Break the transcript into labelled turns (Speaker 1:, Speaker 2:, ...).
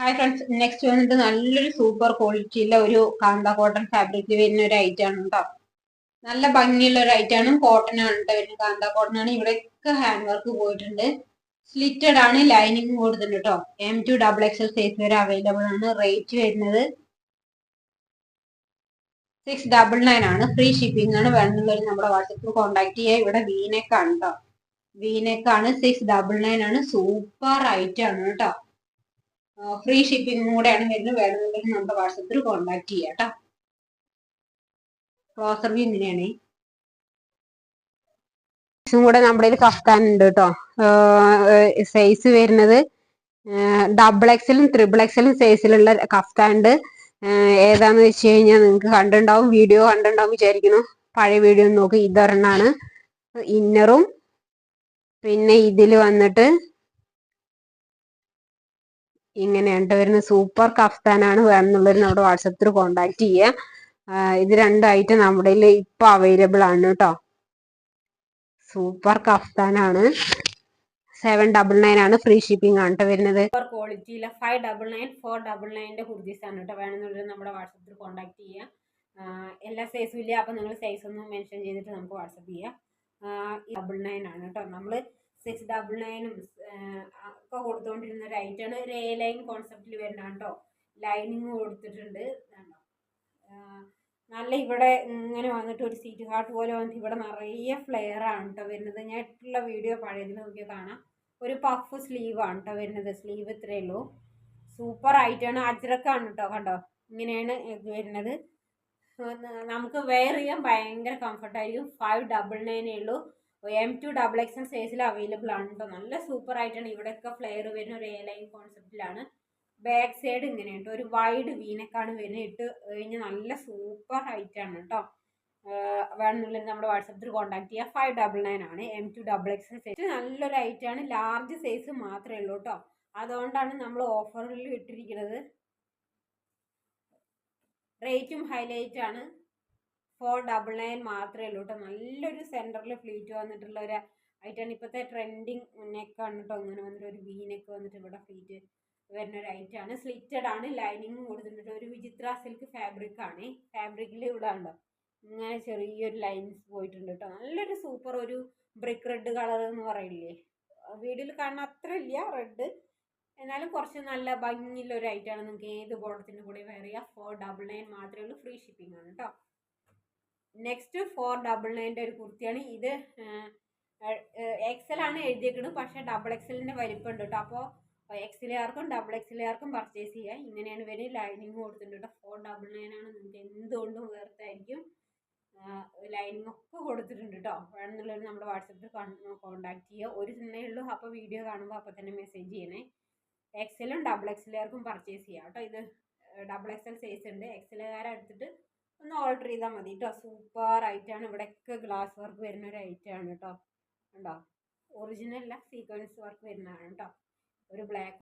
Speaker 1: Hi friends, next വന്നിട്ട് നല്ലൊരു super ക്വാളിറ്റിയുള്ള ഒരു കാന്ത കോട്ടൺ ഫാബ്രിക്കിൽ വരുന്ന ഒരു ഐറ്റം ആണ് കേട്ടോ. നല്ല ഭംഗിയുള്ള ഒരു ഐറ്റം ആണ്. കോട്ടൺ ആണ് കേട്ടോ വരുന്നത്. കാന്ത കോട്ടൺ ആണ്. ഇവിടെയൊക്കെ ഹാൻഡ് വർക്ക് പോയിട്ടുണ്ട്. സ്ലിറ്റഡ് ആണ്. ലൈനിങ് കൊടുത്തിട്ടുണ്ട് കേട്ടോ. M2XXL സൈസ് വരെ അവൈലബിൾ ആണ്. റേറ്റ് വരുന്നത് 699 ആണ്. ഫ്രീ ഷിപ്പിംഗ് ആണ്. വേണമെന്നുള്ളവർ നമ്മുടെ വാട്സപ്പിൽ കോൺടാക്ട് ചെയ്യുക. ഇവിടെ വീനെക്ക് ആണ് കേട്ടോ. വീനെക്ക് ആണ്. 699 ആണ്. സൂപ്പർ ഐറ്റം ആണ് കേട്ടോ. ഫ്രീ ഷിപ്പിംഗ് കൂടെയാണ് വരുന്നത്. വേണമെന്നുണ്ടെങ്കിൽ നമ്മുടെ വാട്സപ്പിൽ കോൺടാക്ട് ചെയ്യാം കേട്ടോ. ക്ലോസർ വ്യൂ ഇങ്ങനെയാണ്. കൂടെ നമ്മുടെ കയ്യിൽ കഫ്താൻ ഉണ്ട് കേട്ടോ. സൈസ് വരുന്നത് XXL, XXL സൈസിലുള്ള കഫ്താൻ ഉണ്ട്. ഏതാന്ന് വെച്ച് കഴിഞ്ഞാൽ നിങ്ങൾക്ക് കണ്ടിട്ടുണ്ടാവും, വീഡിയോ കണ്ടിട്ടുണ്ടാവും വിചാരിക്കുന്നു. പഴയ വീഡിയോ നോക്കി. ഇതൊരെണ്ണാണ് ഇന്നറും. പിന്നെ ഇതിൽ വന്നിട്ട് ഇങ്ങനെയാണ് വരുന്നത്. സൂപ്പർ കഫ്താനാണ്. വേണമെന്നുള്ളവർ നമ്മുടെ വാട്സപ്പിൽ കോൺടാക്ട് ചെയ്യുക. ഇത് രണ്ട് ഐറ്റം നമ്മുടെ ഇപ്പൊ അവൈലബിൾ ആണ് കേട്ടോ. സൂപ്പർ കഫ്താനാണ്. 799 ആണ്. ഫ്രീ ഷിപ്പിംഗ് ആണ് കേട്ടോ വരുന്നത്. സൂപ്പർ ക്വാളിറ്റിയിലെ 599, 499 കുർത്തീസ് ആണ് കേട്ടോ. വേണമെന്നുള്ളവർ നമ്മുടെ വാട്സപ്പിൽ കോൺടാക്ട് ചെയ്യുക. എല്ലാ സൈസും ഇല്ല. അപ്പൊ നിങ്ങൾ സൈസ് ഒന്ന് മെൻഷൻ ചെയ്തിട്ട് നമുക്ക് വാട്സപ്പ് ചെയ്യാം. 999 ആണ് കേട്ടോ. നമ്മൾ 699 ഒക്കെ കൊടുത്തുകൊണ്ടിരുന്ന ഒരു ഐറ്റാണ്. ഒരു എ ലൈൻ കോൺസെപ്റ്റിൽ വരുന്ന കേട്ടോ. ലൈനിങ് കൊടുത്തിട്ടുണ്ട്. നല്ല ഇവിടെ ഇങ്ങനെ വന്നിട്ട് ഒരു സീറ്റ് ഹാർട്ട് പോലെ വന്നിട്ട് ഇവിടെ നിറയെ ഫ്ലെയർ ആണ് കേട്ടോ വരുന്നത്. ഞാൻ ഇട്ടുള്ള വീഡിയോ പഴയതിൽ നോക്കിയാൽ കാണാം. ഒരു പഫ് സ്ലീവ് ആണ് കേട്ടോ വരുന്നത്. സ്ലീവ് ഇത്രയേ ഉള്ളൂ. സൂപ്പർ ആയിട്ടാണ്. അജ്രക്കാണ് കേട്ടോ. കണ്ടോ, ഇങ്ങനെയാണ് ഇത് വരുന്നത്. നമുക്ക് വെയർ ചെയ്യാൻ ഭയങ്കര കംഫർട്ടായിരിക്കും. 599 ഉള്ളൂ. M2XXL സൈസിൽ അവൈലബിൾ ആണ് കേട്ടോ. നല്ല സൂപ്പർ ആയിട്ടാണ്. ഇവിടെയൊക്കെ ഫ്ലെയർ വരുന്ന ഒരു എ ലൈൻ കോൺസെപ്റ്റിലാണ്. ബാക്ക് സൈഡ് ഇങ്ങനെ കേട്ടോ. ഒരു വൈഡ് വീനക്കാണ് വരുന്നത്. ഇട്ട് കഴിഞ്ഞാൽ നല്ല സൂപ്പർ ഹൈറ്റാണ് കേട്ടോ. വേണമെന്നുള്ളത് നമ്മുടെ വാട്സപ്പിൽ കോൺടാക്ട് ചെയ്യുക. 599 ആണ്. M2XXL സൈസ് നല്ലൊരു ഐറ്റാണ്. ലാർജ് സൈസ് മാത്രമേ ഉള്ളൂ കേട്ടോ. അതുകൊണ്ടാണ് നമ്മൾ ഓഫറിൽ ഇട്ടിരിക്കുന്നത്. റേറ്റും ഹൈലൈറ്റ് ആണ്. 499 മാത്രമേ ഉള്ളൂ കേട്ടോ. നല്ലൊരു സെന്ററിൽ ഫ്ലീറ്റ് വന്നിട്ടുള്ള ഒരു ഐറ്റാണ്. ഇപ്പോഴത്തെ ട്രെൻഡിങ് നെക്കാണ് കേട്ടോ. അങ്ങനെ വന്നിട്ട് ഒരു വി നെക്ക് വന്നിട്ട് ഇവിടെ ഫ്ലീറ്റ് വരുന്ന ഒരു ഐറ്റാണ്. സ്ലിറ്റഡ് ആണ്. ലൈനിങ് കൊടുത്തിട്ടുണ്ട്. ഒരു വിചിത്ര സിൽക്ക് ഫാബ്രിക് ആണ്. ഫാബ്രിക്കിൽ ഇവിടെ ഉണ്ടോ ഇങ്ങനെ ചെറിയൊരു ലൈൻസ് പോയിട്ടുണ്ട് കേട്ടോ. നല്ലൊരു സൂപ്പർ ഒരു ബ്രിക്ക് റെഡ് കളർ എന്ന് പറയില്ലേ, വീഡിയോയിൽ കാണുന്ന അത്ര ഇല്ല റെഡ്, എന്നാലും കുറച്ച് നല്ല ഭംഗിയുള്ള ഒരു ഐറ്റാണ്. നിങ്ങൾക്ക് ഏത് ബോർഡത്തിൻ്റെ കൂടെ വെയർ ചെയ്യാം. 499 മാത്രമേ ഉള്ളൂ. ഫ്രീ ഷിപ്പിംഗ് ആണ് കേട്ടോ. നെക്സ്റ്റ് 499 ഒരു കുർത്തിയാണ്. ഇത് XL ആണ് എഴുതിയേക്കുന്നത്. പക്ഷേ XXLന്റെ വലിപ്പമുണ്ട് കേട്ടോ. അപ്പോൾ XLകാർക്കും XXLകാർക്കും പർച്ചേസ് ചെയ്യാം. ഇങ്ങനെയാണ് വരുന്നത്. ലൈനിങ് കൊടുത്തിട്ടുണ്ട് കേട്ടോ. 499 ആണ്. നിങ്ങൾക്ക് എന്തുകൊണ്ടും വേർത്തായിരിക്കും. ലൈനിങ് ഒക്കെ കൊടുത്തിട്ടുണ്ട് കേട്ടോ. വേണമെന്നുള്ളത് നമ്മുടെ വാട്സപ്പിൽ കോൺടാക്ട് ചെയ്യുക. ഒരു തന്നെ ഉള്ളൂ. അപ്പോൾ വീഡിയോ കാണുമ്പോൾ അപ്പോൾ തന്നെ മെസ്സേജ് ചെയ്യണേ. XLും XXLകാർക്കും പർച്ചേസ് ചെയ്യാം കേട്ടോ. ഇത് XXL സൈസ് ഉണ്ട്. XLകാരെടുത്തിട്ട് ഒന്ന് ഓർഡർ ചെയ്താൽ മതി കേട്ടോ. സൂപ്പർ ഐറ്റാണ്. ഇവിടെയൊക്കെ ഗ്ലാസ് വർക്ക് വരുന്ന ഒരു ഐറ്റാണ് കേട്ടോ. ഉണ്ടോ, ഒറിജിനൽ അല്ല, സീക്വൻസ് വർക്ക് വരുന്നതാണ് കേട്ടോ. ഒരു ബ്ലാക്ക്